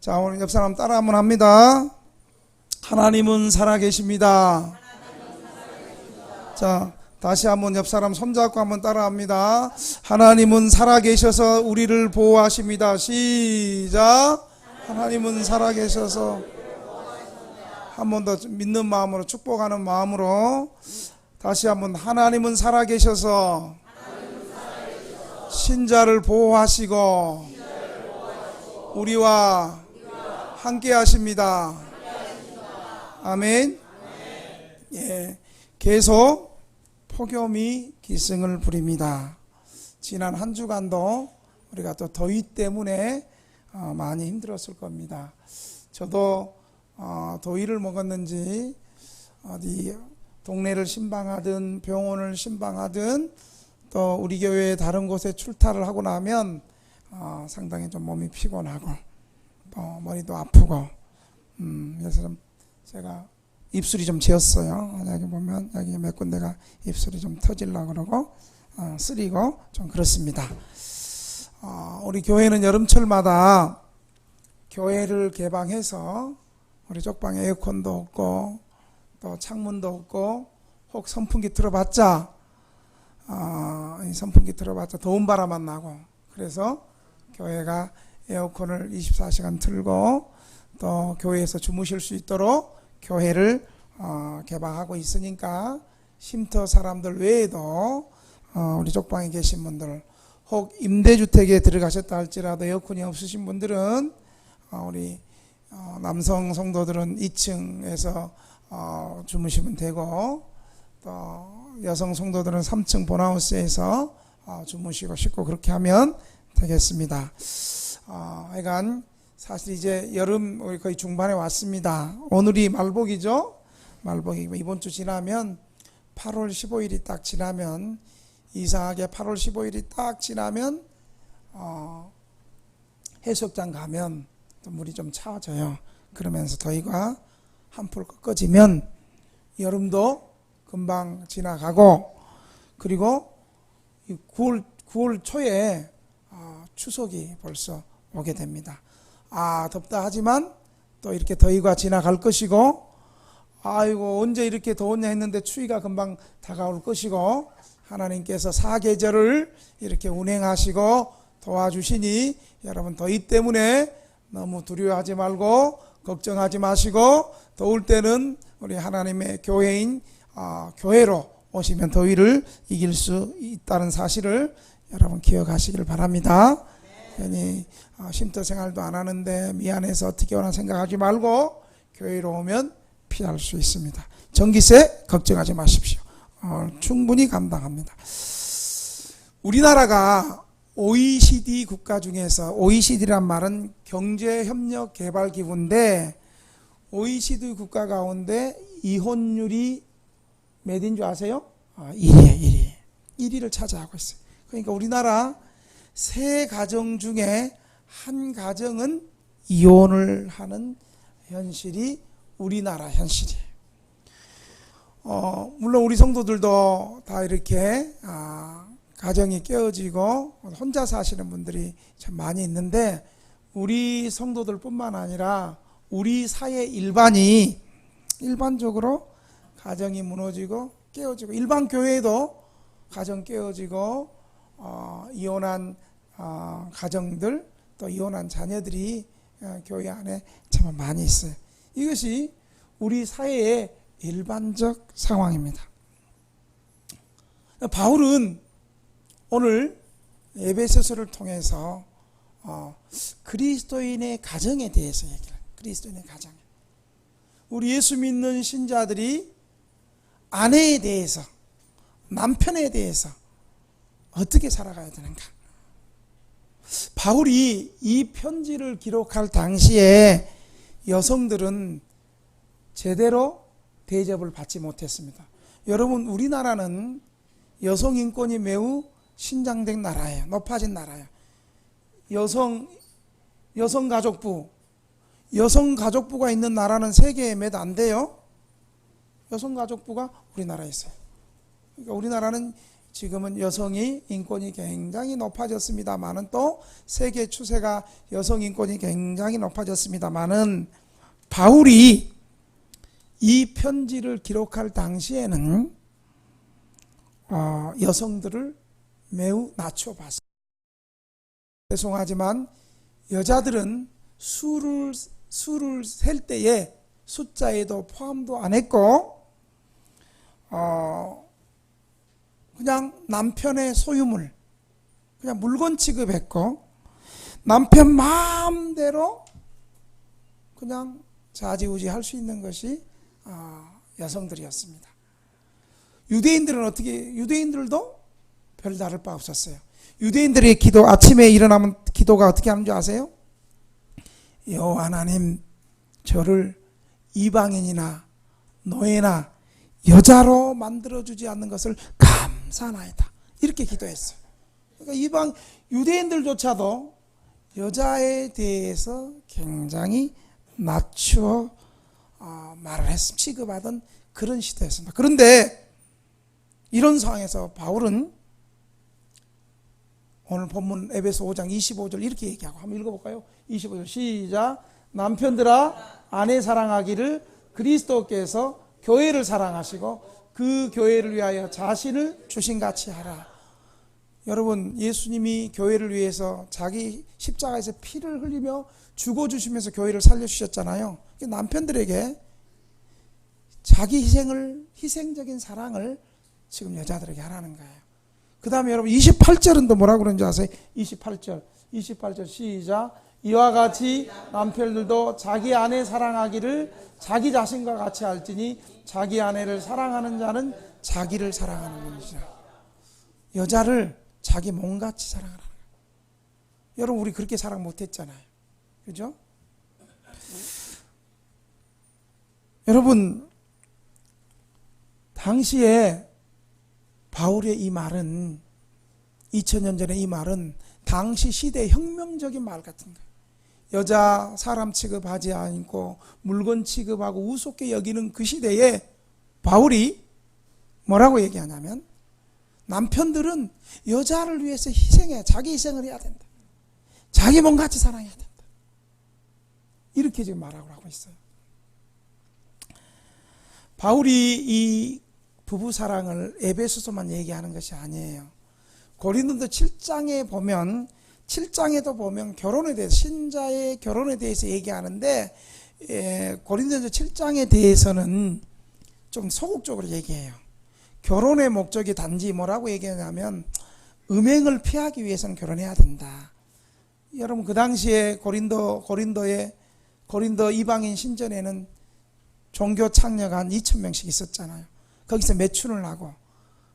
자, 오늘 옆 사람 따라 한번 합니다. 하나님은 살아계십니다. 자, 다시 한번 옆 사람 손잡고 한번 따라합니다. 하나님은 살아계셔서 우리를 보호하십니다. 시작. 하나님은 살아계셔서. 한 번 더 믿는 마음으로, 축복하는 마음으로 다시 한번, 하나님은 살아계셔서 신자를 보호하시고 우리와 함께 하십니다. 아멘. 예, 계속 폭염이 기승을 부립니다. 지난 한 주간도 우리가 또 더위 때문에 많이 힘들었을 겁니다. 저도 더위를 먹었는지 어디 동네를 신방하든 병원을 신방하든 또 우리 교회 다른 곳에 출타를 하고 나면 상당히 좀 몸이 피곤하고 머리도 아프고 그래서 좀 제가 입술이 좀 지었어요. 여기 보면 여기 몇 군데가 입술이 좀 터지려고 그러고 쓰리고 좀 그렇습니다. 우리 교회는 여름철마다 교회를 개방해서 우리 쪽방에 에어컨도 없고 또 창문도 없고 혹 선풍기 틀어봤자 이 선풍기 틀어봤자 더운 바람만 나고, 그래서 교회가 에어컨을 24시간 틀고 또 교회에서 주무실 수 있도록 교회를 개방하고 있으니까 쉼터 사람들 외에도 우리 쪽방에 계신 분들, 혹 임대주택에 들어가셨다 할지라도 에어컨이 없으신 분들은 우리 남성 성도들은 2층에서 주무시면 되고, 또 여성 성도들은 3층 본하우스에서 주무시고 싶고 그렇게 하면 되겠습니다. 하여간 사실 이제 여름 우리 거의 중반에 왔습니다. 오늘이 말복이죠. 말복이 이번 주 지나면 8월 15일이 딱 지나면, 이상하게 8월 15일이 딱 지나면 해수욕장 가면 또 물이 좀 차워져요. 그러면서 더위가 한풀 꺾어지면 여름도 금방 지나가고, 그리고 9월 초에 추석이 벌써 오게 됩니다. 덥다 하지만 또 이렇게 더위가 지나갈 것이고, 아이고 언제 이렇게 더웠냐 했는데 추위가 금방 다가올 것이고, 하나님께서 사계절을 이렇게 운행하시고 도와주시니 여러분 더위 때문에 너무 두려워하지 말고 걱정하지 마시고, 더울 때는 우리 하나님의 교회인 교회로 오시면 더위를 이길 수 있다는 사실을 여러분 기억하시길 바랍니다. 괜히 쉼터 생활도 안 하는데 미안해서 어떻게 오나 생각하지 말고 교회로 오면 피할 수 있습니다. 전기세 걱정하지 마십시오. 충분히 감당합니다. 우리나라가 OECD 국가 중에서, OECD란 말은 경제협력개발기구인데, OECD 국가 가운데 이혼율이 몇인 줄 아세요? 1위에요. 1위를 차지하고 있어요. 그러니까 우리나라 3가정 중에 한 가정은 이혼을 하는 현실이 우리나라 현실이에요. 물론 우리 성도들도 다 이렇게 가정이 깨어지고 혼자 사시는 분들이 참 많이 있는데, 우리 성도들 뿐만 아니라 우리 사회 일반적으로 가정이 무너지고 깨어지고, 일반 교회에도 가정 깨어지고 이혼한 가정들, 또 이혼한 자녀들이 교회 안에 참 많이 있어요. 이것이 우리 사회의 일반적 상황입니다. 바울은 오늘 에베소서를 통해서 그리스도인의 가정에 대해서 얘기를 해요. 그리스도인의 가정, 우리 예수 믿는 신자들이 아내에 대해서, 남편에 대해서 어떻게 살아가야 되는가. 바울이 이 편지를 기록할 당시에 여성들은 제대로 대접을 받지 못했습니다. 여러분, 우리나라는 여성 인권이 매우 신장된 나라예요. 높아진 나라예요. 여성가족부가 있는 나라는 세계에 몇 안 돼요. 여성가족부가 우리나라에 있어요. 그러니까 우리나라는 지금은 여성이 인권이 굉장히 높아졌습니다만은, 또 세계 추세가 여성 인권이 굉장히 높아졌습니다만은, 바울이 이 편지를 기록할 당시에는 여성들을 매우 낮춰 봤습니다. 죄송하지만 여자들은 수를 셀 때에 숫자에도 포함도 안 했고, 그냥 남편의 소유물, 그냥 물건 취급했고, 남편 마음대로 그냥 좌지우지 할 수 있는 것이 여성들이었습니다. 유대인들도 별 다를 바 없었어요. 유대인들의 기도, 아침에 일어나면 기도가 어떻게 하는 줄 아세요? 여호와 하나님, 저를 이방인이나 노예나 여자로 만들어주지 않는 것을 감사하나이다. 이렇게 기도했어요. 그러니까 유대인들조차도 여자에 대해서 굉장히 낮추어 말을 취급하던 그런 시대였습니다. 그런데 이런 상황에서 바울은 오늘 본문 에베소 5장 25절 이렇게 얘기하고, 한번 읽어볼까요? 25절 시작. 남편들아 아내 사랑하기를 그리스도께서 교회를 사랑하시고 그 교회를 위하여 자신을 주신같이 하라. 여러분, 예수님이 교회를 위해서 자기 십자가에서 피를 흘리며 죽어주시면서 교회를 살려주셨잖아요. 남편들에게 자기 희생적인 사랑을 지금 여자들에게 하라는 거예요. 그 다음에 여러분 28절은 또 뭐라고 그러는지 아세요? 28절 시작. 이와 같이 남편들도 자기 아내 사랑하기를 자기 자신과 같이 할지니 자기 아내를 사랑하는 자는 자기를 사랑하는 것이라. 여자를 자기 몸같이 사랑하라는 거예요. 여러분, 우리 그렇게 사랑 못했잖아요. 그죠? 여러분, 당시에 바울의 이 말은, 2000년 전에 이 말은 당시 시대의 혁명적인 말 같은 거예요. 여자 사람 취급하지 않고 물건 취급하고 우습게 여기는 그 시대에 바울이 뭐라고 얘기하냐면, 남편들은 여자를 위해서 자기 희생을 해야 된다. 자기 몸같이 사랑해야 된다. 이렇게 지금 말하고 있어요. 바울이 이 부부 사랑을 에베소서만 얘기하는 것이 아니에요. 고린도서 7장에도 보면 결혼에 대해서, 신자의 결혼에 대해서 얘기하는데, 고린도서 7장에 대해서는 좀 소극적으로 얘기해요. 결혼의 목적이 단지 뭐라고 얘기하냐면 음행을 피하기 위해서는 결혼해야 된다. 여러분, 그 당시에 고린도 이방인 신전에는 종교 창녀가 한 2,000명씩 있었잖아요. 거기서 매춘을 하고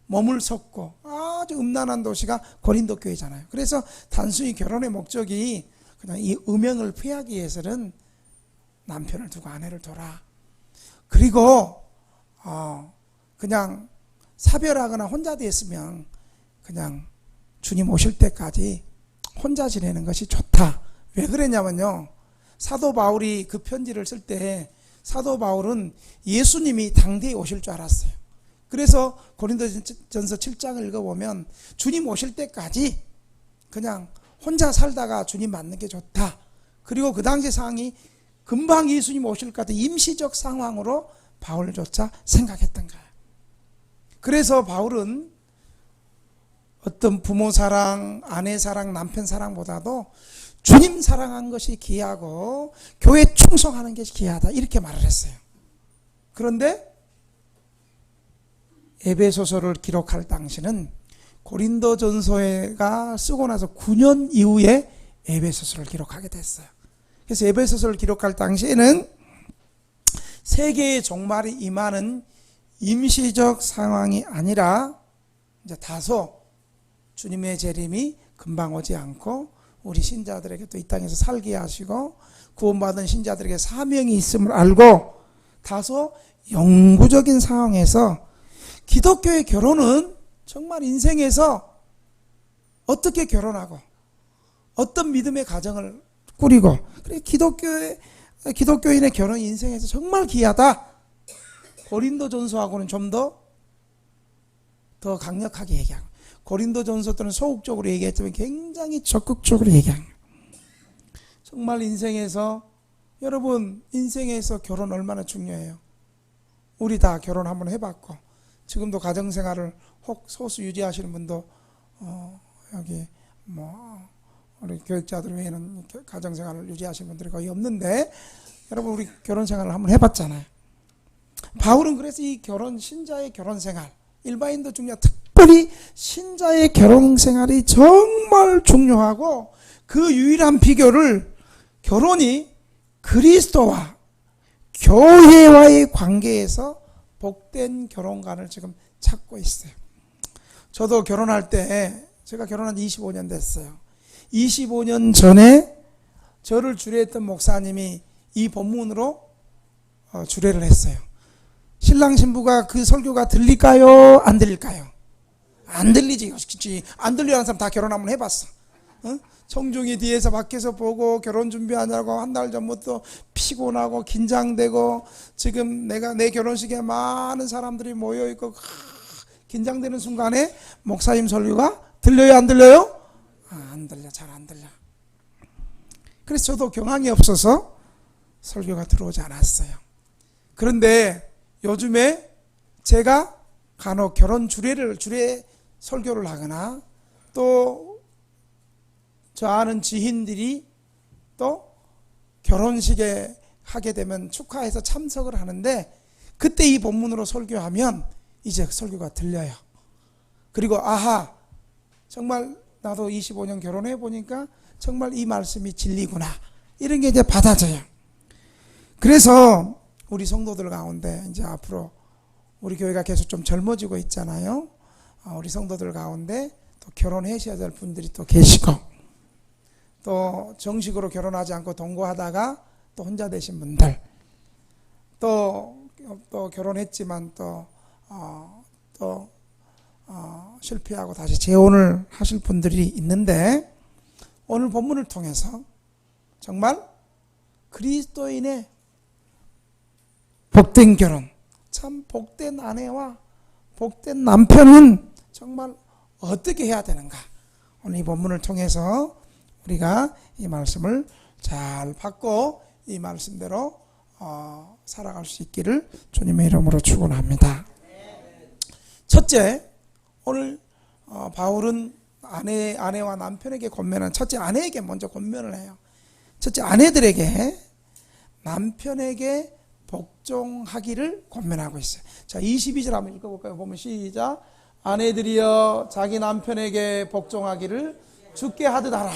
몸을 섞고 아주 음란한 도시가 고린도 교회잖아요. 그래서 단순히 결혼의 목적이 그냥 이 음행을 피하기 위해서는 남편을 두고 아내를 둬라. 그리고 그냥 사별하거나 혼자 됐으면 그냥 주님 오실 때까지 혼자 지내는 것이 좋다. 왜 그랬냐면요, 사도 바울이 그 편지를 쓸 때 사도 바울은 예수님이 당대에 오실 줄 알았어요. 그래서 고린도전서 7장을 읽어보면 주님 오실 때까지 그냥 혼자 살다가 주님 만나는 게 좋다. 그리고 그 당시 상황이 금방 예수님 오실 것 같은 임시적 상황으로 바울조차 생각했던 거예요. 그래서 바울은 어떤 부모 사랑, 아내 사랑, 남편 사랑보다도 주님 사랑한 것이 귀하고 교회 충성하는 것이 귀하다, 이렇게 말을 했어요. 그런데 에베소서를 기록할 당시는 고린도전서가 쓰고 나서 9년 이후에 에베소서를 기록하게 됐어요. 그래서 에베소서를 기록할 당시에는 세계의 종말이 임하는 임시적 상황이 아니라 이제 다소 주님의 재림이 금방 오지 않고 우리 신자들에게 또 이 땅에서 살게 하시고 구원받은 신자들에게 사명이 있음을 알고 다소 영구적인 상황에서 기독교의 결혼은 정말 인생에서 어떻게 결혼하고 어떤 믿음의 가정을 꾸리고, 그래 기독교인의 결혼 인생에서 정말 귀하다. 고린도전서하고는 좀 더 강력하게 얘기하고, 고린도전서 때는 소극적으로 얘기했지만 굉장히 적극적으로 얘기한 거예요. 정말 인생에서, 여러분 인생에서 결혼 얼마나 중요해요. 우리 다 결혼 한번 해봤고 지금도 가정생활을 혹 소수 유지하시는 분도 여기 우리 교육자들 외에는 가정생활을 유지하시는 분들이 거의 없는데, 여러분 우리 결혼생활을 한번 해봤잖아요. 바울은 그래서 이 신자의 결혼생활, 일반인도 중요한 특별히 신자의 결혼생활이 정말 중요하고, 그 유일한 비결을 결혼이 그리스도와 교회와의 관계에서 복된 결혼관을 지금 찾고 있어요. 저도 결혼할 때, 제가 결혼한 지 25년 됐어요. 25년 전에 저를 주례했던 목사님이 이 본문으로 주례를 했어요. 신랑 신부가 그 설교가 들릴까요? 안 들릴까요? 안 들리지. 안 들리는 사람 다 결혼 한번 해봤어. 청중이 뒤에서 밖에서 보고 결혼 준비하냐고 한 달 전부터 피곤하고 긴장되고, 지금 내 결혼식에 많은 사람들이 모여있고 긴장되는 순간에 목사님 설교가 들려요? 안 들려요? 안 들려. 잘 안 들려. 그래서 저도 경황이 없어서 설교가 들어오지 않았어요. 그런데 요즘에 제가 간혹 결혼 주례 설교를 하거나, 또 저 아는 지인들이 또 결혼식에 하게 되면 축하해서 참석을 하는데, 그때 이 본문으로 설교하면 이제 설교가 들려요. 그리고 아하, 정말 나도 25년 결혼해 보니까 정말 이 말씀이 진리구나, 이런 게 이제 받아져요. 그래서 우리 성도들 가운데 이제 앞으로 우리 교회가 계속 좀 젊어지고 있잖아요. 우리 성도들 가운데 또 결혼하셔야 될 분들이 또 계시고, 또 정식으로 결혼하지 않고 동거하다가 또 혼자 되신 분들, 또 결혼했지만 또 실패하고 다시 재혼을 하실 분들이 있는데, 오늘 본문을 통해서 정말 그리스도인의 복된 결혼, 참 복된 아내와 복된 남편은 정말 어떻게 해야 되는가, 오늘 이 본문을 통해서 우리가 이 말씀을 잘 받고 이 말씀대로 살아갈 수 있기를 주님의 이름으로 축원합니다. 첫째, 오늘 바울은 아내와 남편에게 권면은, 첫째 아내에게 먼저 권면을 해요. 첫째 아내들에게 남편에게 복종하기를 권면하고 있어요. 자, 22절 한번 읽어볼까요? 보면 시작. 아내들이여 자기 남편에게 복종하기를 주께 하듯 하라.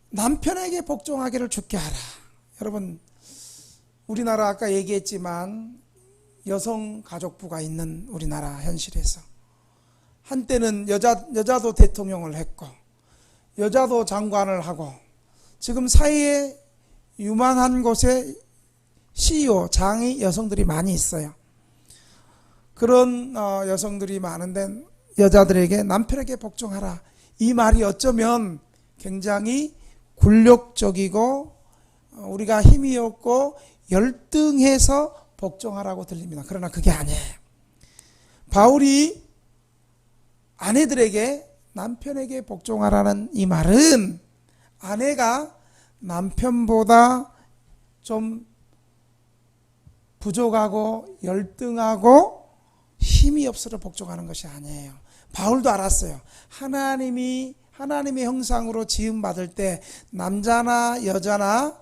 남편에게 복종하기를 주께 하라. 여러분, 우리나라 아까 얘기했지만 여성가족부가 있는 우리나라 현실에서 한때는 여자도 대통령을 했고 여자도 장관을 하고, 지금 사회에 유망한 곳에 CEO, 장이 여성들이 많이 있어요. 그런 여성들이 많은데 여자들에게 남편에게 복종하라, 이 말이 어쩌면 굉장히 굴욕적이고 우리가 힘이 없고 열등해서 복종하라고 들립니다. 그러나 그게 아니에요. 바울이 아내들에게 남편에게 복종하라는 이 말은, 아내가 남편보다 좀 부족하고 열등하고 힘이 없어서 복종하는 것이 아니에요. 바울도 알았어요. 하나님의 형상으로 지음받을 때 남자나 여자나,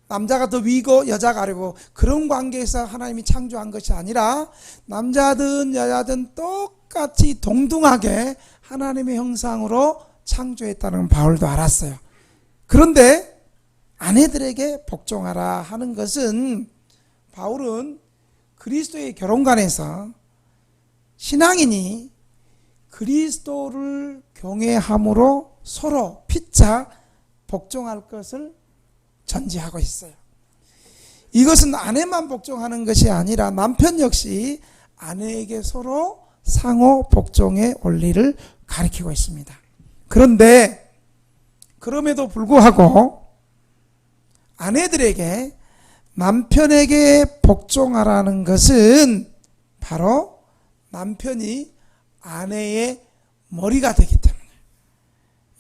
남자가 더 위고 여자가 아래고 그런 관계에서 하나님이 창조한 것이 아니라 남자든 여자든 똑같이 동등하게 하나님의 형상으로 창조했다는 바울도 알았어요. 그런데 아내들에게 복종하라 하는 것은, 바울은 그리스도의 결혼관에서 신앙인이 그리스도를 경외함으로 서로 피차 복종할 것을 전제하고 있어요. 이것은 아내만 복종하는 것이 아니라 남편 역시 아내에게 서로 상호 복종의 원리를 가리키고 있습니다. 그런데 그럼에도 불구하고 아내들에게 남편에게 복종하라는 것은 바로 남편이 아내의 머리가 되기 때문에.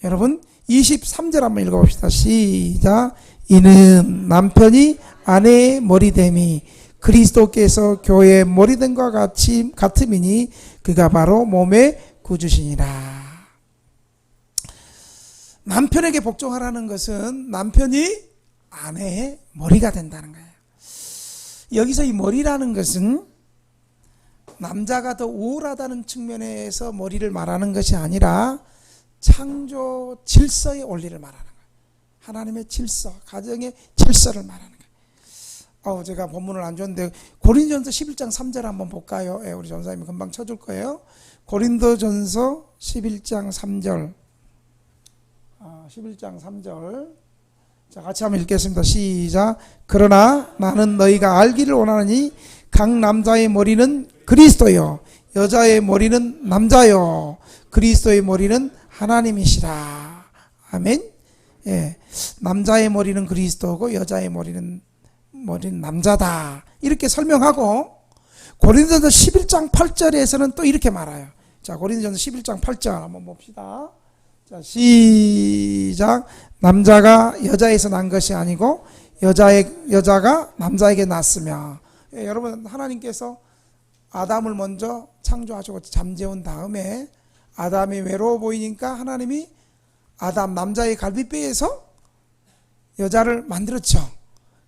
여러분 23절 한번 읽어봅시다. 시작. 이는 남편이 아내의 머리됨이 그리스도께서 교회의 머리됨과 같음이니 그가 바로 몸의 구주시니라. 남편에게 복종하라는 것은 남편이 아내의 머리가 된다는 거예요. 여기서 이 머리라는 것은 남자가 더 우월하다는 측면에서 머리를 말하는 것이 아니라 창조 질서의 원리를 말하는 거예요. 하나님의 질서, 가정의 질서를 말하는 거예요. 제가 본문을 안 줬는데 고린도전서 11장 3절 한번 볼까요? 우리 전사님이 금방 쳐줄 거예요. 고린도전서 11장 3절. 11장 3절. 자, 같이 한번 읽겠습니다. 시작. 그러나 나는 너희가 알기를 원하노니 각 남자의 머리는 그리스도요 여자의 머리는 남자요 그리스도의 머리는 하나님이시라. 아멘. 예, 남자의 머리는 그리스도고 여자의 머리는 남자다. 이렇게 설명하고 고린도전서 11장 8절에서는 또 이렇게 말해요. 자, 고린도전서 11장 8절 한번 봅시다. 자, 시작. 남자가 여자에서 난 것이 아니고 여자가 남자에게 났으며. 예, 여러분 하나님께서 아담을 먼저 창조하시고 잠재운 다음에 아담이 외로워 보이니까 하나님이 아담 남자의 갈비뼈에서 여자를 만들었죠.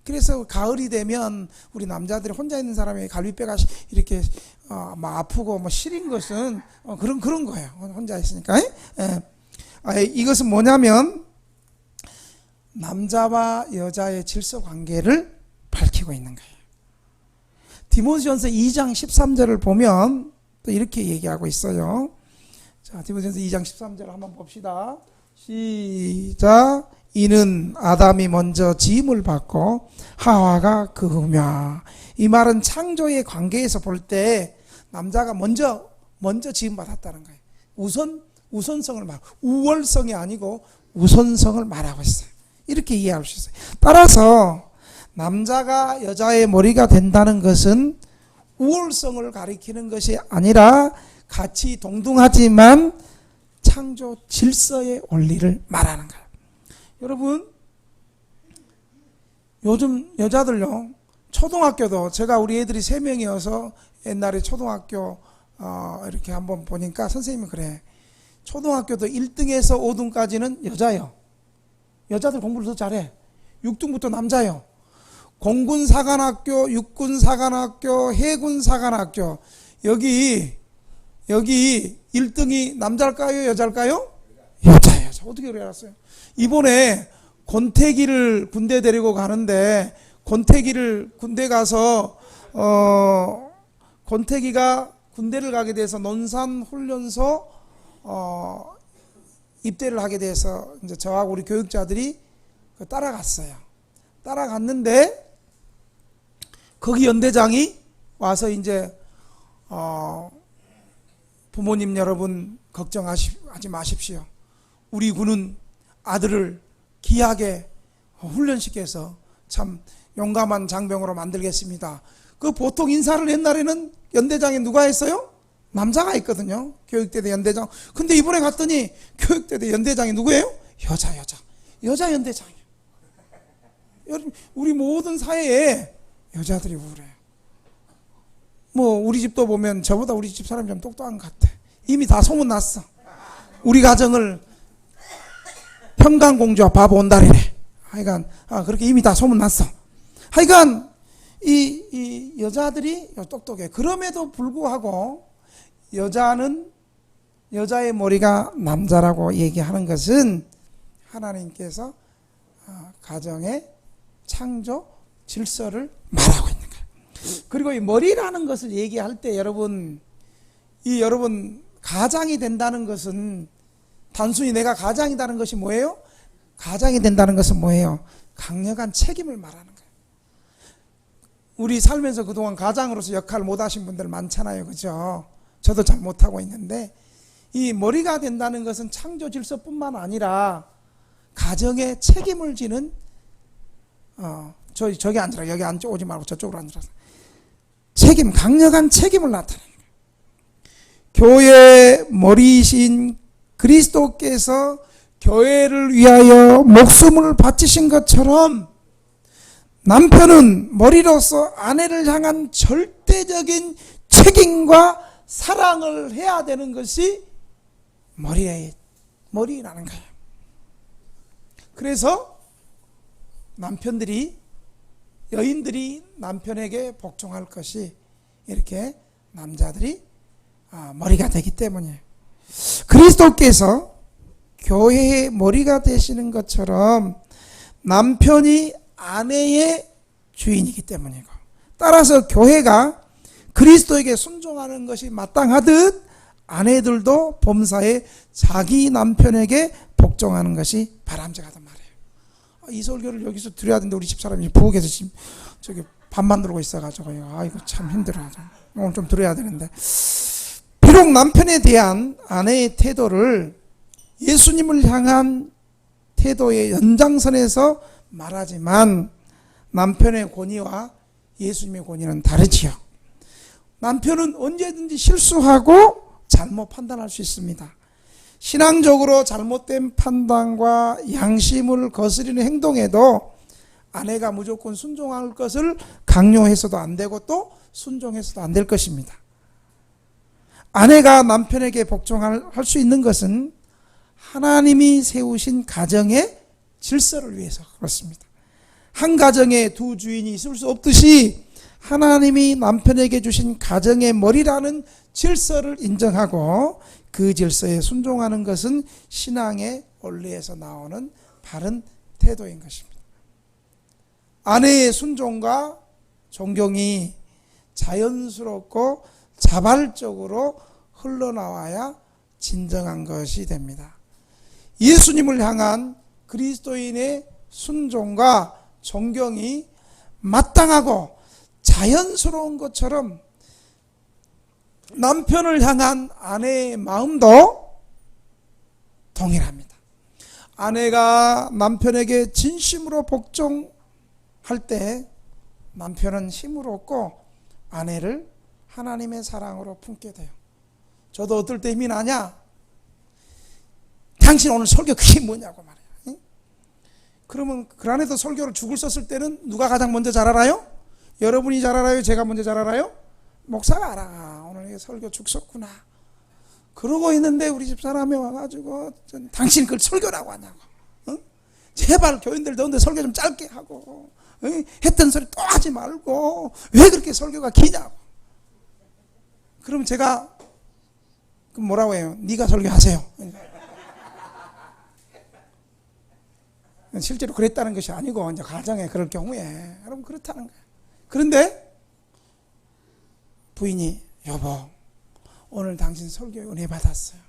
그래서 가을이 되면 우리 남자들이 혼자 있는 사람의 갈비뼈가 이렇게 막 아프고 시린 것은 그런 거예요. 혼자 있으니까. 예. 이것은 뭐냐면 남자와 여자의 질서 관계를 밝히고 있는 거예요. 디모데전서 2장 13절을 보면 또 이렇게 얘기하고 있어요. 자, 디모데전서 2장 13절 한번 봅시다. 시작. 이는 아담이 먼저 지음을 받고 하와가 그 후며. 이 말은 창조의 관계에서 볼 때 남자가 먼저 지음 받았다는 거예요. 우선성을 우월성이 아니고 우선성을 말하고 있어요. 이렇게 이해할 수 있어요. 따라서 남자가 여자의 머리가 된다는 것은 우월성을 가리키는 것이 아니라 같이 동등하지만 창조 질서의 원리를 말하는 거예요. 여러분 요즘 여자들요 초등학교도 제가 우리 애들이 3명이어서 옛날에 초등학교 이렇게 한번 보니까 선생님이 그래. 초등학교도 1등에서 5등까지는 여자요. 여자들 공부를 더 잘해. 6등부터 남자요. 공군사관학교, 육군사관학교, 해군사관학교. 여기 1등이 남자일까요? 여자일까요? 여자예요. 어떻게 그래 알았어요? 이번에 권태기를 군대 데리고 가는데 권태기를 군대 가서 권태기가 군대를 가게 돼서 논산훈련소 입대를 하게 돼서 이제 저하고 우리 교육자들이 따라갔어요. 따라갔는데 거기 연대장이 와서 이제 부모님 여러분 걱정하지 마십시오. 우리 군은 아들을 귀하게 훈련시켜서 참 용감한 장병으로 만들겠습니다. 그 보통 인사를 옛날에는 연대장에 누가 했어요? 남자가 있거든요. 교육대대 연대장. 근데 이번에 갔더니 교육대대 연대장이 누구예요? 여자 연대장이에요. 여러분 우리 모든 사회에 여자들이 우울해요. 우리 집도 보면 저보다 우리 집 사람이 좀 똑똑한 것 같아. 이미 다 소문났어. 우리 가정을 평강공주와 바보 온달이래. 하여간 그렇게 이미 다 소문났어. 하여간 이 여자들이 똑똑해. 그럼에도 불구하고 여자의 머리가 남자라고 얘기하는 것은 하나님께서 가정의 창조 질서를 말하고 있는 거예요. 그리고 이 머리라는 것을 얘기할 때 여러분 가장이 된다는 것은 단순히 내가 가장이라는 것이 뭐예요? 가장이 된다는 것은 뭐예요? 강력한 책임을 말하는 거예요. 우리 살면서 그동안 가장으로서 역할을 못하신 분들 많잖아요. 그죠? 저도 잘 못하고 있는데 이 머리가 된다는 것은 창조 질서뿐만 아니라 가정에 책임을 지는 저기 앉으라. 여기 오지 말고 저쪽으로 앉으라. 강력한 책임을 나타내는 거예요. 교회의 머리이신 그리스도께서 교회를 위하여 목숨을 바치신 것처럼 남편은 머리로서 아내를 향한 절대적인 책임과 사랑을 해야 되는 것이 머리라는 거예요. 그래서 여인들이 남편에게 복종할 것이 이렇게 남자들이 머리가 되기 때문이에요. 그리스도께서 교회의 머리가 되시는 것처럼 남편이 아내의 주인이기 때문이고, 따라서 교회가 그리스도에게 순종하는 것이 마땅하듯 아내들도 범사에 자기 남편에게 복종하는 것이 바람직하단 말이에요. 이 설교를 여기서 드려야 되는데 우리 집사람이 부엌에서 지금 저기 밥 만들고 있어가지고요. 아이고 참 힘들어요. 오늘 좀 드려야 되는데, 비록 남편에 대한 아내의 태도를 예수님을 향한 태도의 연장선에서 말하지만 남편의 권위와 예수님의 권위는 다르지요. 남편은 언제든지 실수하고 잘못 판단할 수 있습니다. 신앙적으로 잘못된 판단과 양심을 거스르는 행동에도 아내가 무조건 순종할 것을 강요해서도 안 되고 또 순종해서도 안 될 것입니다. 아내가 남편에게 복종할 수 있는 것은 하나님이 세우신 가정의 질서를 위해서 그렇습니다. 한 가정에 두 주인이 있을 수 없듯이 하나님이 남편에게 주신 가정의 머리라는 질서를 인정하고 그 질서에 순종하는 것은 신앙의 원리에서 나오는 바른 태도인 것입니다. 아내의 순종과 존경이 자연스럽고 자발적으로 흘러나와야 진정한 것이 됩니다. 예수님을 향한 그리스도인의 순종과 존경이 마땅하고 자연스러운 것처럼 남편을 향한 아내의 마음도 동일합니다. 아내가 남편에게 진심으로 복종할 때 남편은 힘을 얻고 아내를 하나님의 사랑으로 품게 돼요. 저도 어떨 때 힘이 나냐? 당신 오늘 설교 그게 뭐냐고 말해요. 응? 그러면 그 안에도 설교를 죽을 썼을 때는 누가 가장 먼저 잘 알아요? 여러분이 잘 알아요? 제가 먼저 잘 알아요? 목사가 알아. 오늘 설교 죽 썼구나. 그러고 있는데 우리 집사람이 와가지고 당신 그걸 설교라고 하냐고. 응? 제발 교인들 더운데 설교 좀 짧게 하고, 응? 했던 소리 또 하지 말고 왜 그렇게 설교가 기냐고. 그럼 제가 그럼 뭐라고 해요? 네가 설교하세요. 실제로 그랬다는 것이 아니고 이제 가정에 그럴 경우에 여러분 그렇다는 거예요. 그런데 부인이 여보 오늘 당신 설교에 은혜 받았어요.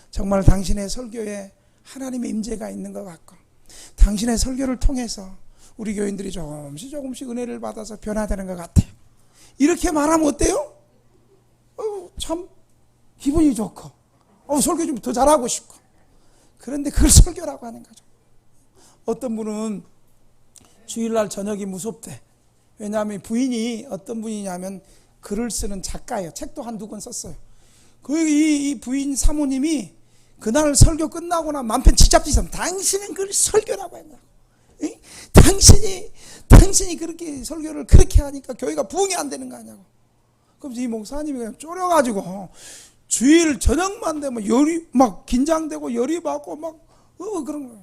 정말 당신의 설교에 하나님의 임재가 있는 것 같고 당신의 설교를 통해서 우리 교인들이 조금씩 은혜를 받아서 변화되는 것 같아요. 이렇게 말하면 어때요? 참 기분이 좋고 설교 좀 더 잘하고 싶고. 그런데 그걸 설교라고 하는 거죠. 어떤 분은 주일날 저녁이 무섭대. 왜냐하면 부인이 어떤 분이냐면 글을 쓰는 작가예요. 책도 한두 권 썼어요. 이 부인 사모님이 그날 설교 끝나고 나면 남편 지잡지잡 당신은 그걸 설교라고 했냐고. 당신이 그렇게 설교를 그렇게 하니까 교회가 부흥이 안 되는 거 아니냐고. 그럼 이 목사님이 그냥 쫄여가지고 주일 저녁만 되면 열이 막 긴장되고 열이 받고 막 그런 거예요.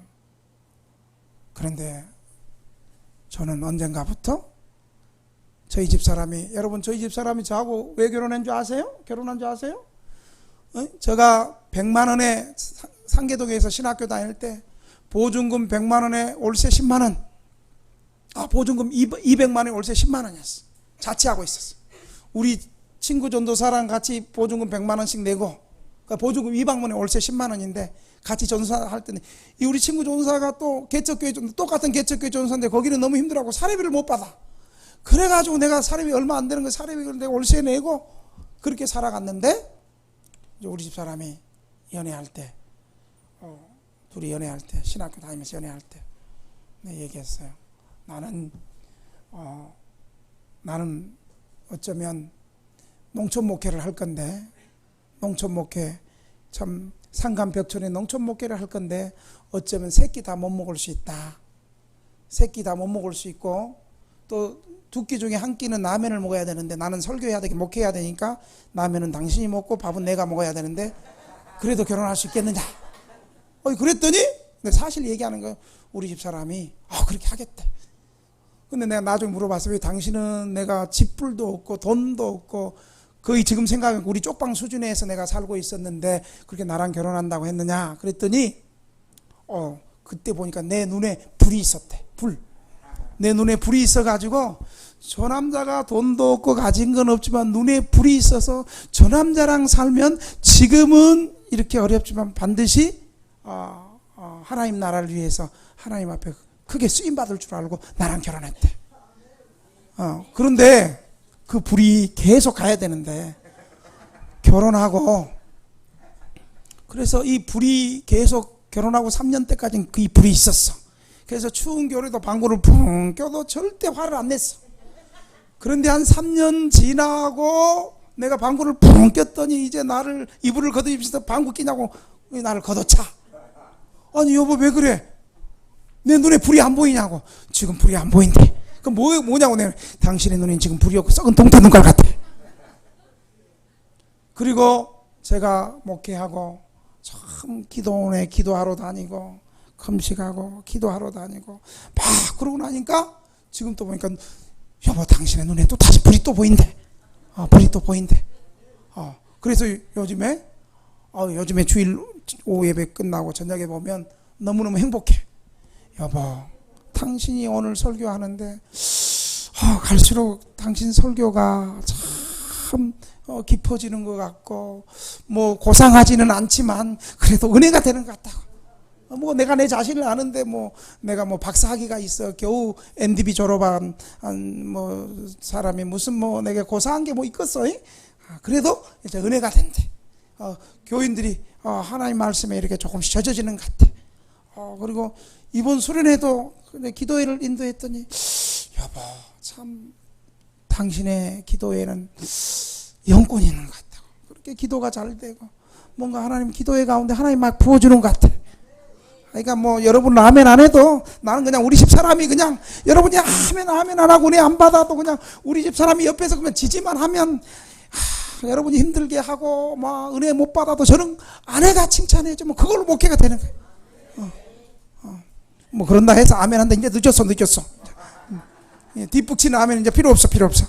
그런데 저는 언젠가부터 저희 집사람이, 여러분 저희 집사람이 저하고 왜 결혼한 줄 아세요? 제가 100만 원에 상계동에서 신학교 다닐 때 보증금 100만 원에 월세 10만 원, 보증금 200만 원에 월세 10만 원이었어. 자취하고 있었어. 우리 친구 전도사랑 같이 보증금 100만 원씩 내고, 그러니까 보증금 200만 원에 월세 10만 원인데 같이 전도사할 때는 이 우리 친구 전도사가 또 개척교회 똑같은 개척교회 전도사인데 거기는 너무 힘들어하고 사례비를 못 받아. 그래가지고 내가 사례비 얼마 안 되는 거 사례비를 내가 월세 내고 그렇게 살아갔는데, 우리 집사람이 연애할 때, 둘이 연애할 때, 신학교 다니면서 연애할 때 내가 얘기했어요. 나는 어쩌면 농촌 목회를 할 건데 농촌 목회, 참 상간벽촌에 농촌 목회를 할 건데 어쩌면 새끼 다 못 먹을 수 있다. 새끼 다 못 먹을 수 있고 또 두 끼 중에 한 끼는 라면을 먹어야 되는데 나는 설교해야 되고 목회해야 되니까 라면은 당신이 먹고 밥은 내가 먹어야 되는데 그래도 결혼할 수 있겠느냐. 그랬더니 근데 사실 얘기하는 거예요. 우리 집 사람이 그렇게 하겠대. 근데 내가 나중에 물어봤어요. 왜 당신은 내가 집불도 없고 돈도 없고 거의 지금 생각하면 우리 쪽방 수준에서 내가 살고 있었는데 그렇게 나랑 결혼한다고 했느냐. 그랬더니 그때 보니까 내 눈에 불이 있었대. 내 눈에 불이 있어가지고 저 남자가 돈도 없고 가진 건 없지만 눈에 불이 있어서 저 남자랑 살면 지금은 이렇게 어렵지만 반드시 하나님 나라를 위해서 하나님 앞에 크게 쓰임받을 줄 알고 나랑 결혼했대. 그런데 그 불이 계속 가야 되는데 결혼하고 그래서 이 불이 계속 결혼하고 3년 때까지는 그 불이 있었어. 그래서 추운 겨울에도 방구를 붕 껴도 절대 화를 안 냈어. 그런데 한 3년 지나고 내가 방구를 붕 꼈더니 이제 나를 이불을 걷어입혀서 방구 끼냐고 나를 걷어차. 아니 여보 왜 그래? 내 눈에 불이 안 보이냐고. 지금 불이 안 보인대. 그럼 뭐냐고. 내가 당신의 눈엔 지금 불이 없고 썩은 동태 눈깔 같아. 그리고 제가 목회하고 참 기도원에 기도하러 다니고 금식하고 기도하러 다니고 막 그러고 나니까 지금 또 보니까 여보 당신의 눈에 또 다시 불이 또 보인대. 불이 또 보인대. 그래서 요즘에 주일 오후 예배 끝나고 저녁에 보면 너무너무 행복해. 여보 당신이 오늘 설교하는데 갈수록 당신 설교가 참 깊어지는 것 같고 뭐 고상하지는 않지만 그래도 은혜가 되는 것 같다고. 뭐 내가 내 자신을 아는데 뭐 내가 뭐 박사학위가 있어 겨우 MDB 졸업한 뭐 사람이 무슨 뭐 내가 고상한 게 뭐 있겠어? 그래도 이제 은혜가 된대. 교인들이 하나님 말씀에 이렇게 조금씩 젖어지는 것 같아. 그리고 이번 수련회도 기도회를 인도했더니 여보 참 당신의 기도회는 영권이 있는 것 같다고. 그렇게 기도가 잘 되고 뭔가 하나님 기도회 가운데 하나님 막 부어주는 것 같아. 그러니까 뭐 여러분 아멘 안 해도 나는 그냥 우리 집 사람이 그냥 여러분이 아멘 안 하고 은혜 안 받아도 그냥 우리 집 사람이 옆에서 그냥 지지만 하면 여러분이 힘들게 하고 막 은혜 못 받아도 저는 아내가 칭찬해 주면 그걸로 목회가 되는 거예요. 뭐 그런다 해서 아멘 한다 이제 늦었어. 뒷북치는 아멘 이제 필요 없어.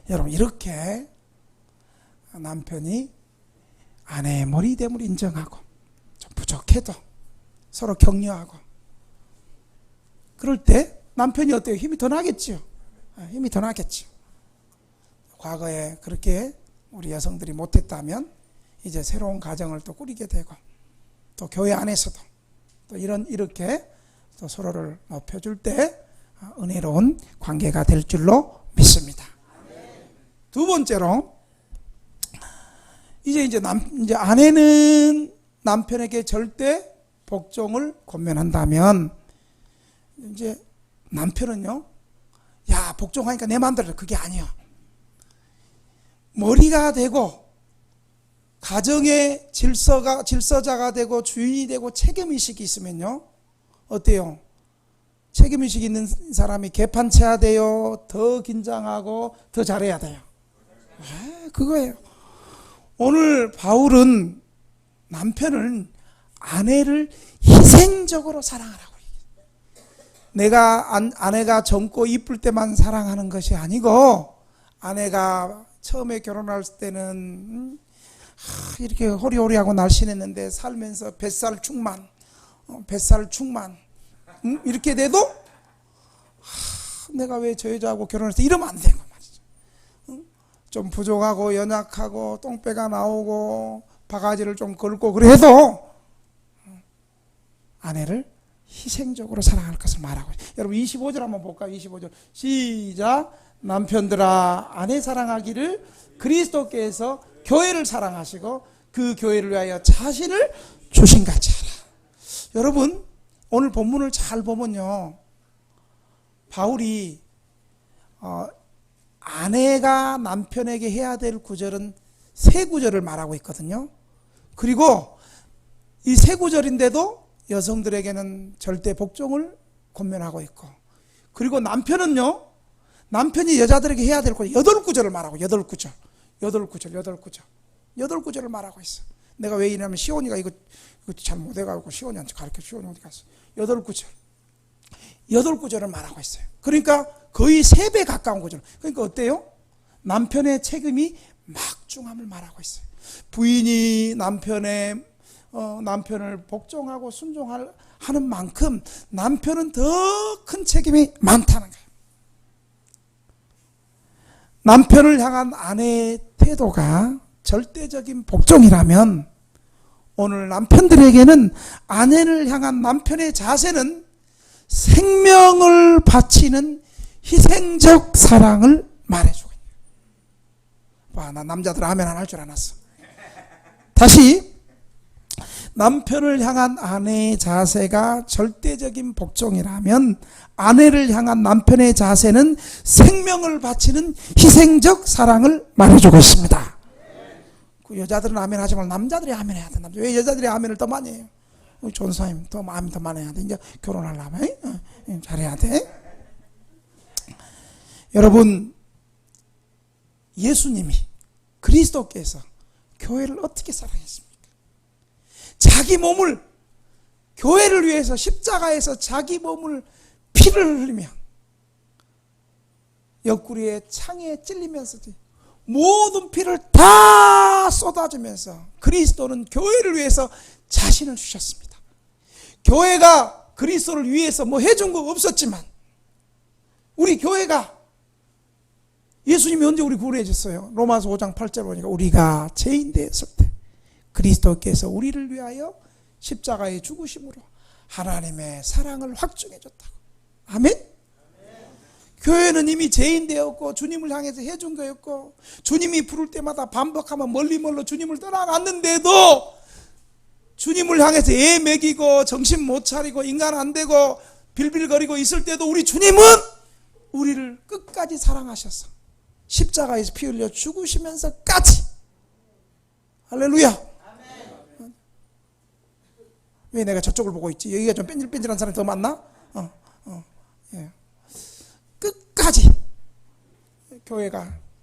여러분 이렇게 남편이 아내의 머리됨을 인정하고 좀 부족해도 서로 격려하고 그럴 때 남편이 어때요? 힘이 더 나겠죠. 힘이 더 나겠죠. 과거에 그렇게 우리 여성들이 못했다면 이제 새로운 가정을 또 꾸리게 되고 또 교회 안에서도 또 이렇게 또 서로를 높여줄 때 은혜로운 관계가 될 줄로 믿습니다. 두 번째로 이제 아내는 남편에게 절대 복종을 권면한다면 이제 남편은요, 야 복종하니까 내 마음대로 그게 아니야. 머리가 되고 가정의 질서자가 되고 주인이 되고 책임의식이 있으면요 어때요? 책임의식 있는 사람이 개판쳐야 돼요? 더 긴장하고 더 잘해야 돼요? 그거예요. 오늘 바울은 남편을 아내를 희생적으로 사랑하라고 내가 아내가 젊고 이쁠 때만 사랑하는 것이 아니고 아내가 처음에 결혼할 때는 이렇게 호리호리하고 날씬했는데 살면서 뱃살 충만 이렇게 돼도 내가 왜 저 여자하고 결혼해서 이러면 안 되고 말이죠. 좀 부족하고 연약하고 똥배가 나오고 바가지를 좀 긁고 그래도 아내를 희생적으로 사랑할 것을 말하고 있어요. 여러분 25절 한번 볼까요? 25절 시작. 남편들아 아내 사랑하기를 그리스도께서 교회를 사랑하시고 그 교회를 위하여 자신을 주신같이 하라. 여러분 오늘 본문을 잘 보면요 바울이 아내가 남편에게 해야 될 구절은 세 구절을 말하고 있거든요. 그리고 이 세 구절인데도 여성들에게는 절대 복종을 권면하고 있고, 그리고 남편은요, 남편이 여자들에게 해야 될 거 8구절을 말하고, 8구절, 8구절, 8구절, 8구절을 말하고 있어. 내가 왜 이러냐면 시온이가 이거 잘 못해가지고 시온이한테 가르쳐. 시온이 어디 갔어? 8구절, 8구절을 말하고 있어요. 그러니까 거의 3배 가까운 구절. 그러니까 어때요? 남편의 책임이 막중함을 말하고 있어요. 부인이 남편을 복종하고 순종하는 만큼 남편은 더 큰 책임이 많다는 거예요. 남편을 향한 아내의 태도가 절대적인 복종이라면, 오늘 남편들에게는 아내를 향한 남편의 자세는 생명을 바치는 희생적 사랑을 말해주고 있네요. 와, 나 남자들 아멘 안 할 줄 알았어. 다시, 남편을 향한 아내의 자세가 절대적인 복종이라면 아내를 향한 남편의 자세는 생명을 바치는 희생적 사랑을 말해주고 있습니다. 그 여자들은 아멘 하지 말고 남자들이 아멘 해야 돼. 왜 여자들이 아멘을 더 많이 해요? 우리 전사님 더 아멘 더 많이 해야 돼. 이제 결혼하려면 잘해야 돼. 여러분, 예수님이, 그리스도께서 교회를 어떻게 사랑했습니까? 자기 몸을, 교회를 위해서 십자가에서 자기 몸을 피를 흘리며 옆구리에 창에 찔리면서 모든 피를 다 쏟아주면서 그리스도는 교회를 위해서 자신을 주셨습니다. 교회가 그리스도를 위해서 뭐 해준 거 없었지만, 우리 교회가, 예수님이 언제 우리 구원해 줬어요? 로마서 5장 8절 보니까 우리가 죄인 되었을 때 그리스도께서 우리를 위하여 십자가에 죽으심으로 하나님의 사랑을 확증해 줬다고. 아멘? 교회는 이미 죄인 되었고 주님을 향해서 해준 거였고, 주님이 부를 때마다 반복하면 멀리 주님을 떠나갔는데도 주님을 향해서 애 먹이고 정신 못 차리고 인간 안 되고 빌빌거리고 있을 때도 우리 주님은 우리를 끝까지 사랑하셔서 십자가에서 피 흘려 죽으시면서까지. 할렐루야. 왜 내가 저쪽을 보고 있지? 여기가 좀 뺀질뺀질한 사람이 더 많나? 예. 끝까지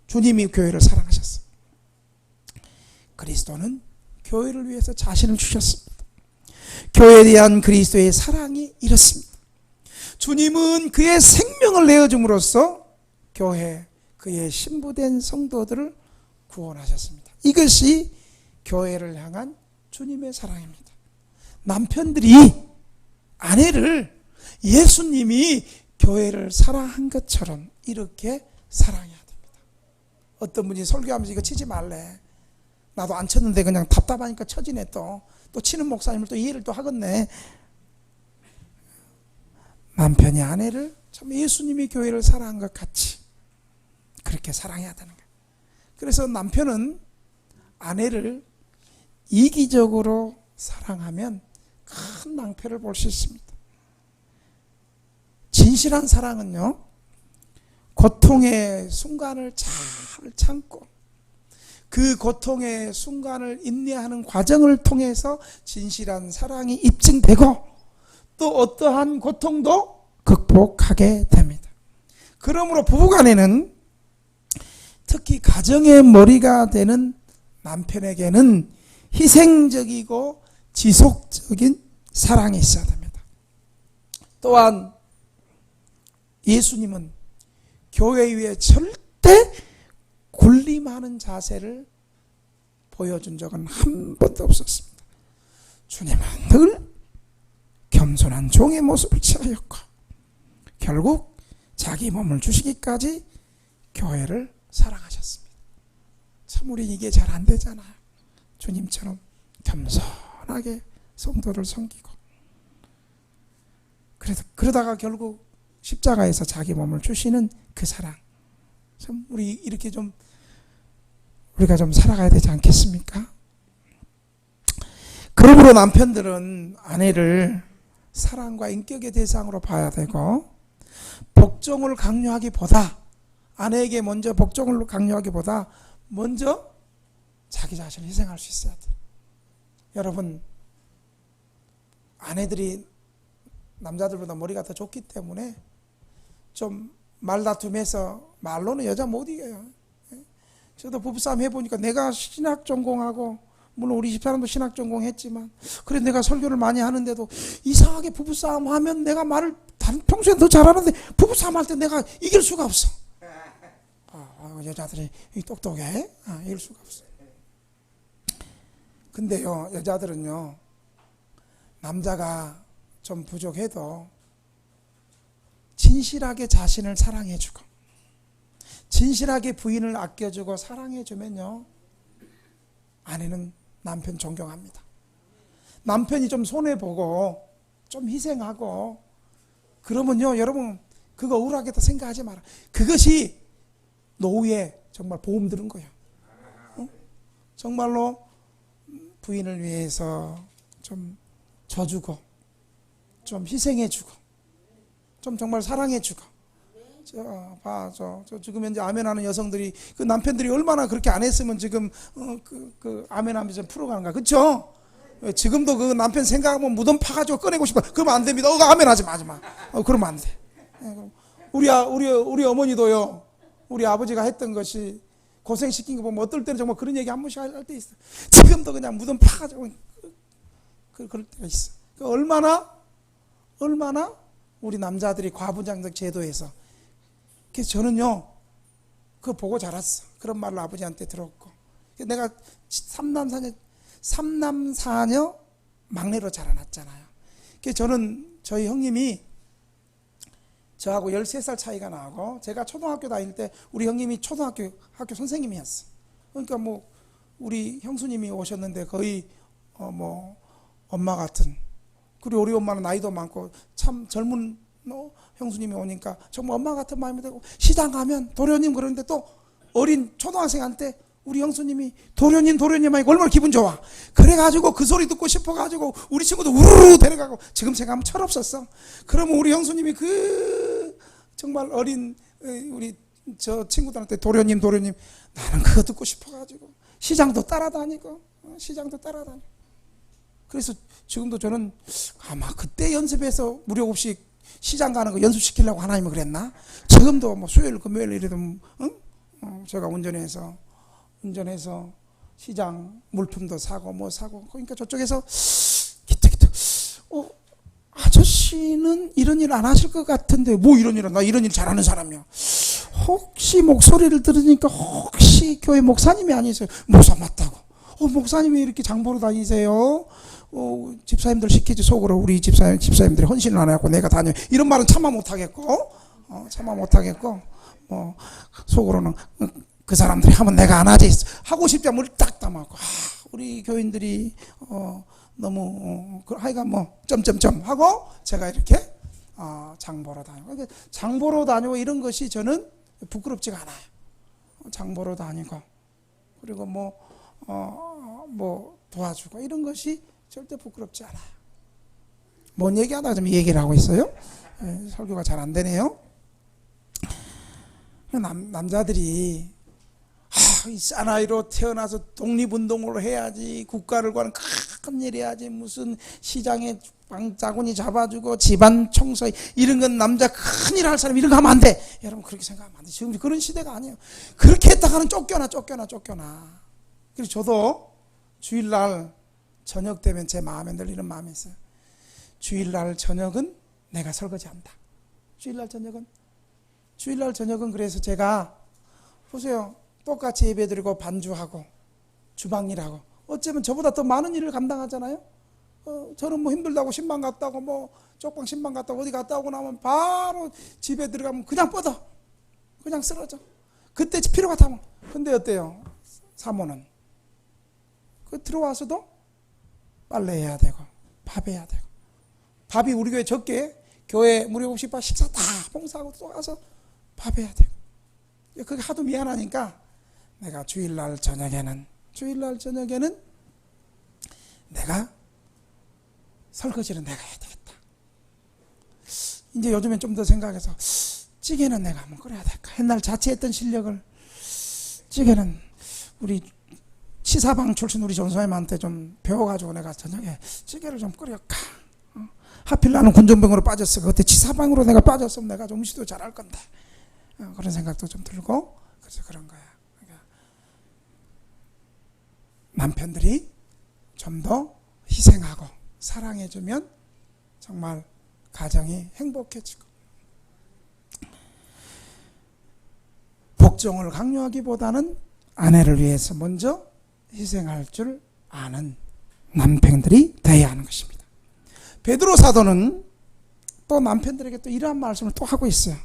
주님이 교회를 사랑하셨어. 그리스도는 교회를 위해서 자신을 주셨습니다. 교회에 대한 그리스도의 사랑이 이렇습니다. 주님은 그의 생명을 내어줌으로써 그의 신부된 성도들을 구원하셨습니다. 이것이 교회를 향한 주님의 사랑입니다. 남편들이 아내를 예수님이 교회를 사랑한 것처럼 이렇게 사랑해야 됩니다. 어떤 분이 설교하면서 이거 치지 말래. 나도 안 쳤는데 그냥 답답하니까 쳐지네. 또 치는 목사님을 또 이해를 또 하겠네. 남편이 아내를 참 예수님이 교회를 사랑한 것 같이 그렇게 사랑해야 되는 거예요. 그래서 남편은 아내를 이기적으로 사랑하면 큰 낭패를 볼 수 있습니다. 진실한 사랑은요, 고통의 순간을 잘 참고 그 고통의 순간을 인내하는 과정을 통해서 진실한 사랑이 입증되고 또 어떠한 고통도 극복하게 됩니다. 그러므로 부부간에는, 특히 가정의 머리가 되는 남편에게는 희생적이고 지속적인 사랑이 있어야 됩니다. 또한 예수님은 교회 위에 절대 군림하는 자세를 보여준 적은 한 번도 없었습니다. 주님은 늘 겸손한 종의 모습을 취하였고 결국 자기 몸을 주시기까지 교회를 사랑하셨습니다. 참 우리 이게 잘 안 되잖아요. 주님처럼 겸손하게 성도를 섬기고, 그러다가 결국 십자가에서 자기 몸을 주시는 그 사랑, 참 우리 이렇게 좀 우리가 좀 살아가야 되지 않겠습니까? 그러므로 남편들은 아내를 사랑과 인격의 대상으로 봐야 되고, 복종을 강요하기보다, 아내에게 먼저 복종을 강요하기보다 먼저 자기 자신을 희생할 수 있어야 돼. 여러분, 아내들이 남자들보다 머리가 더 좋기 때문에 좀 말다툼해서 말로는 여자 못 이겨요. 저도 부부싸움 해보니까 내가 신학 전공하고, 물론 우리 집사람도 신학 전공했지만, 그래 내가 설교를 많이 하는데도 이상하게 부부싸움 하면 내가 말을 평소에 더 잘하는데 부부싸움 할 때 내가 이길 수가 없어. 여자들이 똑똑해. 이길 수가 없어. 근데요, 여자들은요, 남자가 좀 부족해도 진실하게 자신을 사랑해주고 진실하게 부인을 아껴주고 사랑해주면요, 아내는 남편 존경합니다. 남편이 좀 손해보고 좀 희생하고 그러면요, 여러분 그거 억울하겠다 생각하지 마라. 그것이 노후에 정말 보험 들은 거예요. 정말로 부인을 위해서 좀 져주고 좀 희생해주고 좀 정말 사랑해주고. 저 지금 현재 아멘하는 여성들이 그 남편들이 얼마나 그렇게 안 했으면 지금 그 아멘하면서 풀어가는가, 그렇죠? 지금도 그 남편 생각하면 무덤 파가지고 꺼내고 싶어. 그러면 안 됩니다. 아멘하지 마. 그러면 안 돼. 우리 어머니도요, 우리 아버지가 했던 것이 고생시킨 거 보면 어떨 때는 정말 그런 얘기 한 번씩 할 때 있어. 지금도 그냥 무덤 파가지고 그럴 때가 있어. 얼마나 우리 남자들이 과부장적 제도에서. 그래서 저는요, 그거 보고 자랐어. 그런 말을 아버지한테 들었고. 내가 삼남 사녀 막내로 자라났잖아요. 그래서 저는 저희 형님이 저하고 13살 차이가 나고, 제가 초등학교 다닐 때 우리 형님이 학교 선생님이었어. 그러니까 뭐 우리 형수님이 오셨는데 거의 엄마 같은, 그리고 우리 엄마는 나이도 많고 참 젊은 형수님이 오니까 정말 엄마 같은 마음이 되고, 시장 가면 도련님 그러는데 또 어린 초등학생한테 우리 형수님이 도련님 하니까 얼마나 기분 좋아. 그래가지고 그 소리 듣고 싶어가지고 우리 친구도 우르르 데려가고, 지금 생각하면 철없었어. 그러면 우리 형수님이 그 정말 어린 우리 저 친구들한테 도련님 나는 그거 듣고 싶어가지고 시장도 따라다니고. 그래서 지금도 저는 아마 그때 연습해서 무료 없이 시장 가는 거 연습시키려고 하나님은 그랬나? 지금도 뭐 수요일 금요일 이래도 제가 운전해서 시장 물품도 사고 뭐 사고. 그러니까 저쪽에서 기특 아저씨는 이런 일 안 하실 것 같은데, 뭐 이런 일은, 나 이런 일 잘하는 사람이야. 혹시 목소리를 들으니까 혹시 교회 목사님이 아니세요? 목사 맞다고. 목사님이 이렇게 장 보러 다니세요? 집사님들 시키지. 속으로 우리 집사님들이 헌신을 안 하고 내가 다녀, 이런 말은 차마 못하겠고, 뭐 속으로는 그 사람들이 하면 내가 안 하지 하고 싶지 않으면 딱 담아갖고, 우리 교인들이 너무 하여간 뭐 점점점 하고 제가 이렇게 장 보러 다니고. 장 보러 다니고 이런 것이 저는 부끄럽지가 않아요. 장 보러 다니고 그리고 뭐 도와주고 이런 것이 절대 부끄럽지 않아요. 뭔 얘기하다가 좀 얘기를 하고 있어요? 설교가 잘 안 되네요. 남자들이 이 사나이로 태어나서 독립운동을 해야지, 국가를 구하는 큰 일 해야지, 무슨 시장에 방자군이 잡아주고 집안 청소 이런 건 남자 큰일 할 사람 이런 거 하면 안 돼. 여러분 그렇게 생각하면 안 돼. 지금 그런 시대가 아니에요. 그렇게 했다가는 쫓겨나. 그래서 저도 주일날 저녁 되면 제 마음에 늘 이런 마음이 있어요. 주일날 저녁은 내가 설거지한다. 주일날 저녁은 그래서 제가 보세요. 똑같이 예배드리고 반주하고 주방일하고 어쩌면 저보다 더 많은 일을 감당하잖아요. 저는 뭐 힘들다고 신방 갔다 오고 뭐 쪽방 신방 갔다 오고 어디 갔다 오고 나면 바로 집에 들어가면 그냥 뻗어. 그냥 쓰러져. 그때 필요가 타면. 근데 어때요? 사모는 그 들어와서도 빨래해야 되고 밥 해야 되고. 밥이 우리 교회 적게 교회 무료 급식밥 식사 다 봉사하고 또 와서 밥 해야 되고. 그게 하도 미안하니까 내가 주일날 저녁에는 내가 설거지는 내가 해야 되겠다. 이제 요즘엔 좀 더 생각해서 찌개는 내가 한번 끓여야 될까. 옛날 자취했던 실력을 찌개는 우리 치사방 출신 우리 전소님한테 좀 배워가지고 내가 저녁에 찌개를 좀 끓여가. 하필 나는 군전병으로 빠졌어. 그때 치사방으로 내가 빠졌으면 내가 좀 음식도 잘할 건데. 그런 생각도 좀 들고, 그래서 그런 거야. 그러니까 남편들이 좀 더 희생하고 사랑해주면 정말 가정이 행복해지고, 복종을 강요하기보다는 아내를 위해서 먼저 희생할 줄 아는 남편들이 되어야 하는 것입니다. 베드로 사도는 또 남편들에게 또 이러한 말씀을 또 하고 있어요.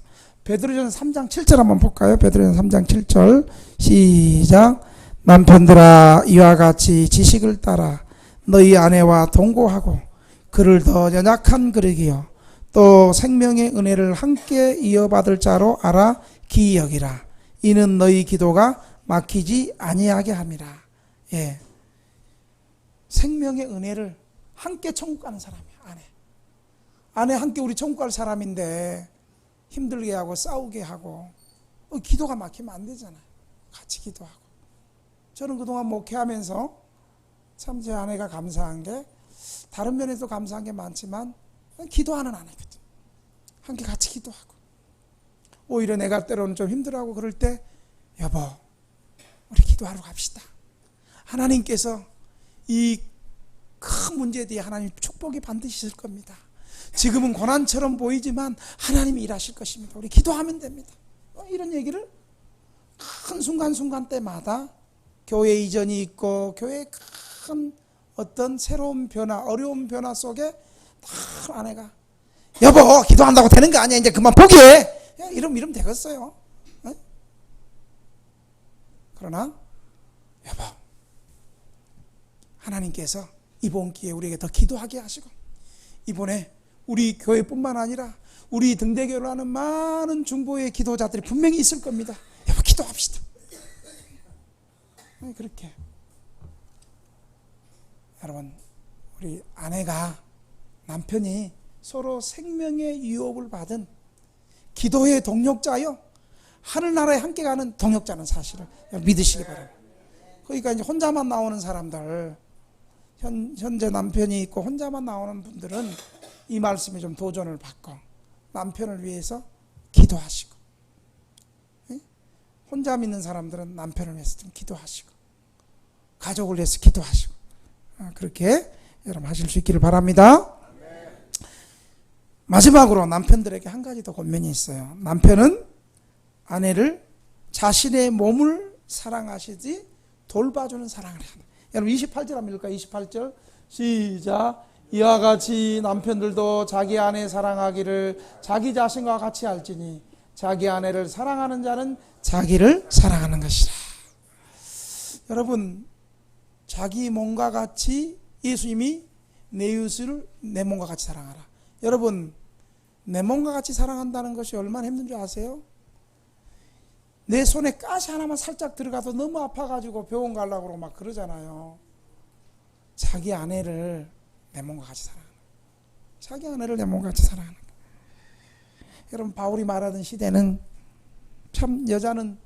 베드로전서 3장 7절 한번 볼까요? 베드로전서 3장 7절 시작. 남편들아 이와 같이 지식을 따라 너희 아내와 동거하고 그를 더 연약한 그릇이요 또 생명의 은혜를 함께 이어받을 자로 알아 기여기라. 이는 너희 기도가 막히지 아니하게 함이라. 예, 생명의 은혜를 함께 천국 가는 사람이야. 아내 함께 우리 천국 갈 사람인데 힘들게 하고 싸우게 하고 기도가 막히면 안 되잖아요. 같이 기도하고. 저는 그동안 목회하면서 참 제 아내가 감사한 게, 다른 면에서 감사한 게 많지만 기도하는 아내거든. 함께 같이 기도하고. 오히려 내가 때로는 좀 힘들어하고 그럴 때 여보 우리 기도하러 갑시다. 하나님께서 이 큰 문제에 대해 하나님 축복이 반드시 있을 겁니다. 지금은 고난처럼 보이지만 하나님이 일하실 것입니다. 우리 기도하면 됩니다. 이런 얘기를 큰 순간순간 때마다 교회 이전이 있고 교회의 큰 어떤 새로운 변화, 어려운 변화 속에 다 아내가 여보 기도한다고 되는 거 아니야. 이제 그만 포기해. 이러면 되겠어요. 그러나 여보 하나님께서 이번 기회에 우리에게 더 기도하게 하시고, 이번에 우리 교회뿐만 아니라 우리 등대교를 하는 많은 중보의 기도자들이 분명히 있을 겁니다. 여보 기도합시다. 그렇게 여러분 우리 아내가 남편이 서로 생명의 유업을 받은 기도의 동력자요 하늘나라에 함께 가는 동력자는 사실을 믿으시기 바랍니다. 그러니까 이제 혼자만 나오는 사람들, 현재 남편이 있고 혼자만 나오는 분들은 이 말씀에 좀 도전을 받고 남편을 위해서 기도하시고, 혼자 믿는 사람들은 남편을 위해서 좀 기도하시고 가족을 위해서 기도하시고, 그렇게 여러분 하실 수 있기를 바랍니다. 마지막으로 남편들에게 한 가지 더 권면이 있어요. 남편은 아내를 자신의 몸을 사랑하시지 돌봐주는 사랑을 해야 합니다. 여러분 28절 한번 읽을까요? 28절 시작. 이와 같이 남편들도 자기 아내 사랑하기를 자기 자신과 같이 알지니 자기 아내를 사랑하는 자는 자기를 사랑하는 것이라. 여러분 자기 몸과 같이 예수님이 내 이웃을 내 몸과 같이 사랑하라. 여러분 내 몸과 같이 사랑한다는 것이 얼마나 힘든 줄 아세요? 내 손에 가시 하나만 살짝 들어가서 너무 아파가지고 병원 가려고 그러고 막 그러잖아요. 자기 아내를 내 몸과 같이 사랑하는 거예요. 자기 아내를 내 몸과 같이 사랑하는 거예요. 여러분 바울이 말하던 시대는 참 여자는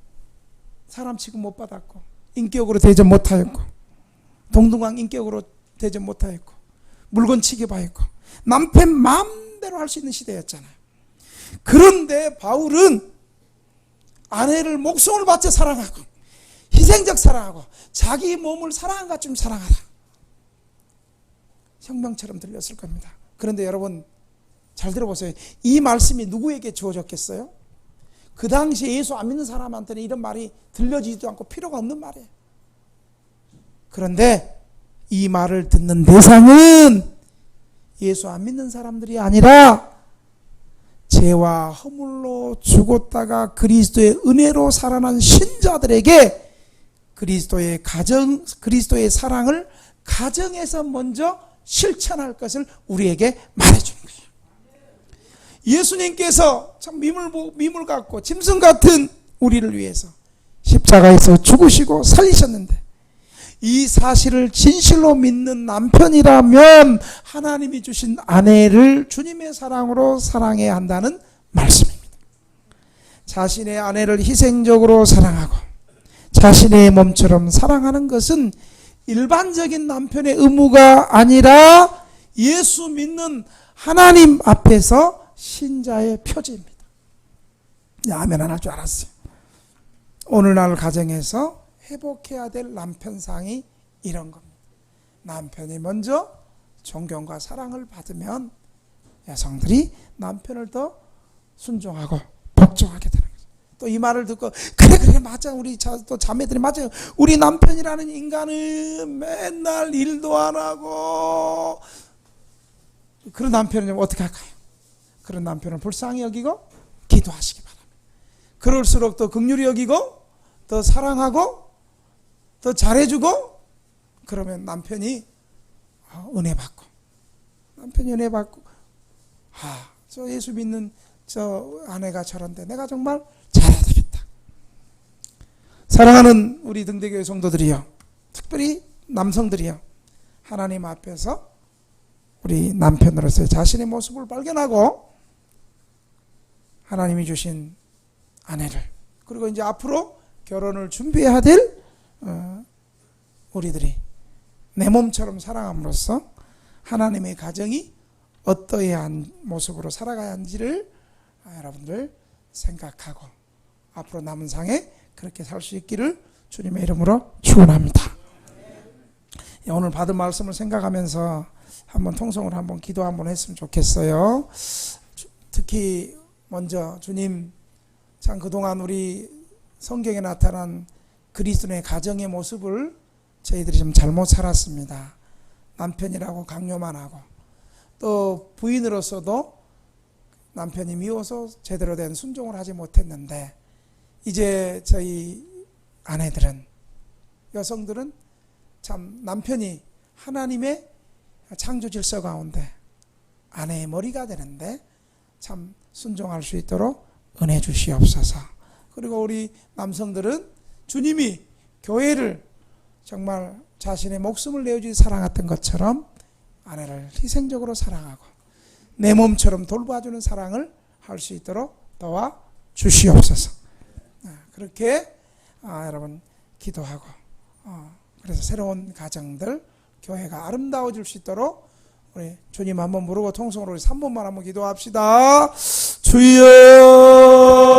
사람 취급 못 받았고 인격으로 대접 못하였고 동등한 인격으로 대접 못하였고 물건 취급하였고 남편 마음대로 할 수 있는 시대였잖아요. 그런데 바울은 아내를 목숨을 바쳐 사랑하고 희생적 사랑하고 자기 몸을 사랑한 것처럼 사랑하라. 혁명처럼 들렸을 겁니다. 그런데 여러분 잘 들어보세요. 이 말씀이 누구에게 주어졌겠어요? 그 당시에 예수 안 믿는 사람한테는 이런 말이 들려지지도 않고 필요가 없는 말이에요. 그런데 이 말을 듣는 대상은 예수 안 믿는 사람들이 아니라 죄와 허물로 죽었다가 그리스도의 은혜로 살아난 신자들에게 그리스도의 사랑을 가정에서 먼저 실천할 것을 우리에게 말해주는 거예요. 예수님께서 참 미물 같고 짐승 같은 우리를 위해서 십자가에서 죽으시고 살리셨는데, 이 사실을 진실로 믿는 남편이라면 하나님이 주신 아내를 주님의 사랑으로 사랑해야 한다는 말씀입니다. 자신의 아내를 희생적으로 사랑하고 자신의 몸처럼 사랑하는 것은 일반적인 남편의 의무가 아니라 예수 믿는 하나님 앞에서 신자의 표지입니다. 아멘 안 할 줄 알았어요. 오늘날 가정에서 회복해야 될 남편상이 이런 겁니다. 남편이 먼저 존경과 사랑을 받으면 여성들이 남편을 더 순종하고 복종하게 되는 거죠. 또 이 말을 듣고 그래 맞아, 우리 또 자매들이 맞아요. 우리 남편이라는 인간은 맨날 일도 안 하고, 그런 남편은 어떻게 할까요? 그런 남편을 불쌍히 여기고 기도하시기 바랍니다. 그럴수록 더 긍휼히 여기고 더 사랑하고 더 잘해주고, 그러면 남편이 은혜 받고 저 예수 믿는 저 아내가 저런데 내가 정말 잘해야 되겠다. 사랑하는 우리 등대교회 성도들이요, 특별히 남성들이요, 하나님 앞에서 우리 남편으로서의 자신의 모습을 발견하고 하나님이 주신 아내를, 그리고 이제 앞으로 결혼을 준비해야 될 우리들이 내 몸처럼 사랑함으로써 하나님의 가정이 어떠한 모습으로 살아가야 하는지를 여러분들 생각하고 앞으로 남은 상에 그렇게 살 수 있기를 주님의 이름으로 축원합니다. 오늘 받은 말씀을 생각하면서 한번 통성으로 한번 기도 한번 했으면 좋겠어요. 특히 먼저 주님, 참 그동안 우리 성경에 나타난 그리스도의 가정의 모습을 저희들이 좀 잘못 살았습니다. 남편이라고 강요만 하고, 또 부인으로서도 남편이 미워서 제대로 된 순종을 하지 못했는데, 이제 저희 아내들은, 여성들은 참 남편이 하나님의 창조 질서 가운데 아내의 머리가 되는데 참 순종할 수 있도록 은혜 주시옵소서. 그리고 우리 남성들은 주님이 교회를 정말 자신의 목숨을 내어주지 사랑했던 것처럼 아내를 희생적으로 사랑하고 내 몸처럼 돌봐주는 사랑을 할 수 있도록 도와 주시옵소서. 그렇게 여러분 기도하고, 그래서 새로운 가정들, 교회가 아름다워질 수 있도록 우리 주님 한번 부르고 통성으로 우리 3번만 한번 기도합시다. 주여